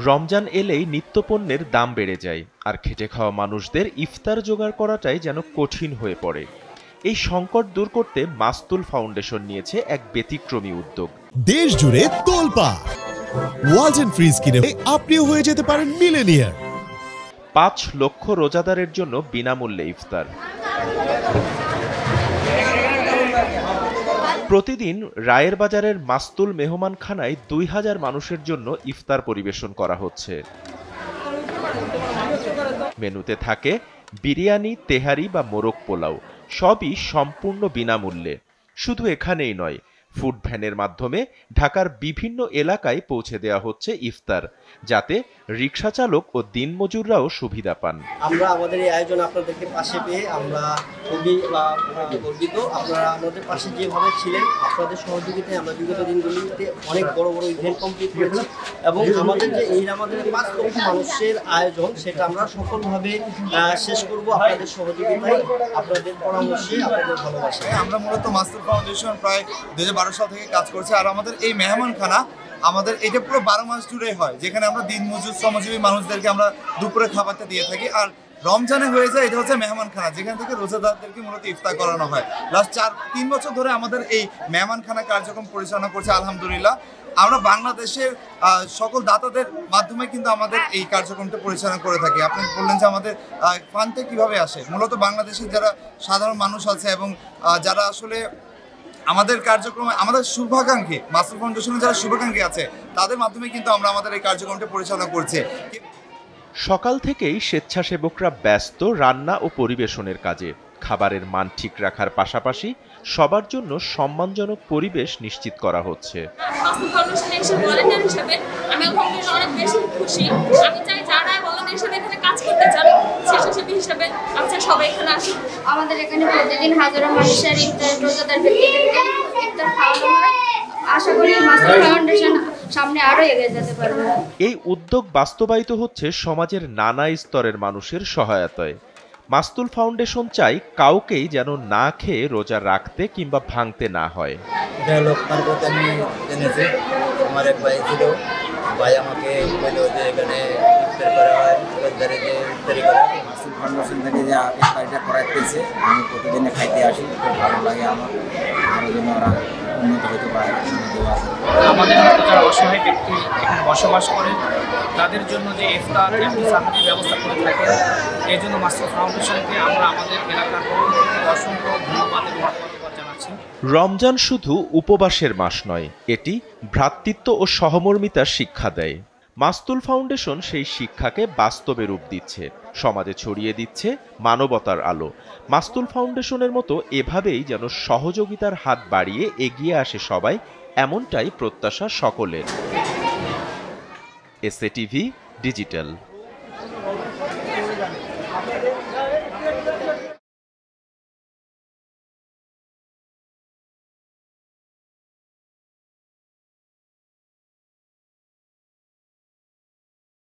রমজান এলেই নিত্যপণ্যের দাম বেড়ে যায়, আর খেটে খাওয়া মানুষদের ইফতার জোগাড় করাটাই যেন কঠিন হয়ে পড়ে। এই সংকট দূর করতে মাস্তুল ফাউন্ডেশন নিয়েছে এক ব্যতিক্রমী উদ্যোগ। দেশ জুড়ে তোলপাড় ওয়ালটন ফ্রিজ কিনে আপনিও হয়ে যেতে পারেন মিলেনিয়ার। ৫ লক্ষ রোজাদারের জন্য বিনামূল্যে ইফতার। প্রতিদিন রায়ের বাজারের মাস্তুল মেহমানখানায় ২,০০০ মানুষের জন্য ইফতার পরিবেশন করা হচ্ছে। মেনুতে থাকে বিরিয়ানি, তেহারি বা মোরগ পোলাও, সবই সম্পূর্ণ বিনামূল্যে। শুধু এখানেই নয়, ফুড ভ্যানের মাধ্যমে ঢাকার বিভিন্ন এলাকায় পৌঁছে দেওয়া হচ্ছে ইফতার, যাতে রিকশা চালক ও দিনমজুররাও সুবিধা পান। আমরা আমাদের এই আয়োজন আপনাদেরকে পাশে পেয়ে আমরা খুবই গর্বিত। আপনারা আমাদের পাশে যেভাবে ছিলেন, আপনাদের সহযোগিতায় আমরা বিগত দিনগুলিতে অনেক বড় বড় ইভেন্ট কমপ্লিট করেছি এবং আমাদের যে এই আমাদের ৫ লক্ষ মানুষের আয়োজন, সেটা আমরা সফলভাবে শেষ করব আপনাদের সহযোগিতায়, আপনাদের পরামর্শে, আপনাদের ভালোবাসায়। আমরা মূলত মাস্তুল ফাউন্ডেশন প্রায় 2012 সাল থেকে কাজ করছি, আর আমাদের এই মেহমানখানা আমাদের এটা পুরো 12 মাস জুড়ে হয়, যেখানে আমরা দিনমজুর শ্রমজীবী মানুষদেরকে আমরা দুপুরে খাবারটা দিয়ে থাকি। আর রমজানে হয়ে যায় এটা হচ্ছে মেহমানখানা, যেখান থেকে রোজাদারদেরকে মূলত ইফতার করানো হয়। লাস্ট 3 বছর ধরে আমাদের এই মেহমানখানা কার্যক্রম পরিচালনা করছে আলহামদুলিল্লাহ। আমরা বাংলাদেশের সকল দাতাদের মাধ্যমে কিন্তু আমাদের এই কার্যক্রমটা পরিচালনা করে থাকি। আপনি বললেন যে আমাদের ফান্ডে কিভাবে আসে, মূলত বাংলাদেশের যারা সাধারণ মানুষ আছে এবং যারা আসলে আমাদের কার্যক্রমে আমাদের শুভাকাঙ্ক্ষী, মাস্তুল ফাউন্ডেশনের যারা শুভাকাঙ্ক্ষী আছে, তাদের মাধ্যমে কিন্তু আমরা আমাদের এই কার্যক্রমটা পরিচালনা করছি। সকাল থেকেই স্বেচ্ছাসেবকরা ব্যস্ত রান্না ও পরিবেশনের কাজে। খাবারের মান ঠিক রাখার পাশাপাশি সবার জন্য সম্মানজনক পরিবেশ নিশ্চিত করা হচ্ছে। মাস্তুল ফাউন্ডেশনে এসে ভলান্টিয়ার হিসেবে আমি আলহামদুলিল্লাহ অনেক বেশি খুশি। আমি চাই যারা ভলান্টিয়ার হিসেবে এখানে কাজ করতে চান, স্বেচ্ছাসেবী হিসেবে আমি চাই সবাই এখানে আসুন। আমাদের এখানে প্রতিদিন হাজারো মানুষের ইফতার, রোজাদার ব্যক্তিদেরকে ইফতার খাওয়ানো হয়। আশা করি মাস্তুল ফাউন্ডেশন সামনে আরো এগিয়ে যেতে পারবে। এই উদ্যোগ বাস্তবায়িত হচ্ছে সমাজের নানা স্তরের মানুষের সহায়তায়। মাস্তুল ফাউন্ডেশন চাই কাউকেই যেন না খেয়ে রোজা রাখতে কিংবা ভাঙতে না হয়। আমি জেনেছি, আমার এক ভাই ছিল, ভাই আমাকে বললো যে এখানে ইফতার করা হয়, রোজাদারে যে ইফতারি করা হয়। মাস্তুল ফাউন্ডেশন থেকে যে ইফতারিটা করাইতেছে, আমি প্রতিদিনে খাইতে আসি, খুব ভালো লাগে আমার। আরও যেন ওরা উন্নত হতে পারে। আমাদের মতো যারা অসহায় ব্যক্তি এখানে বসবাস করে, তাদের জন্য যে ইফতার এবং সাহায্যের ব্যবস্থা করে থাকে, এই জন্য মাস্তুল ফাউন্ডেশনকে আমরা আমাদের এলাকার অসংখ্য ধন্যবাদ এবং ধন্যবাদ জানাচ্ছি। রমজান শুধু উপবাসের মাস নয়, এটি ভ্রাতৃত্ব ও সহমর্মিতার শিক্ষা দেয়। মাস্তুল ফাউন্ডেশন সেই শিক্ষাকে বাস্তবে রূপ দিচ্ছে, সমাজে ছড়িয়ে দিচ্ছে মানবতার আলো। মাস্তুল ফাউন্ডেশনের মতো এভাবেই যেন সহযোগিতার হাত বাড়িয়ে এগিয়ে আসে সবাই, এমনটাই প্রত্যাশা সকলের। SA TV digital.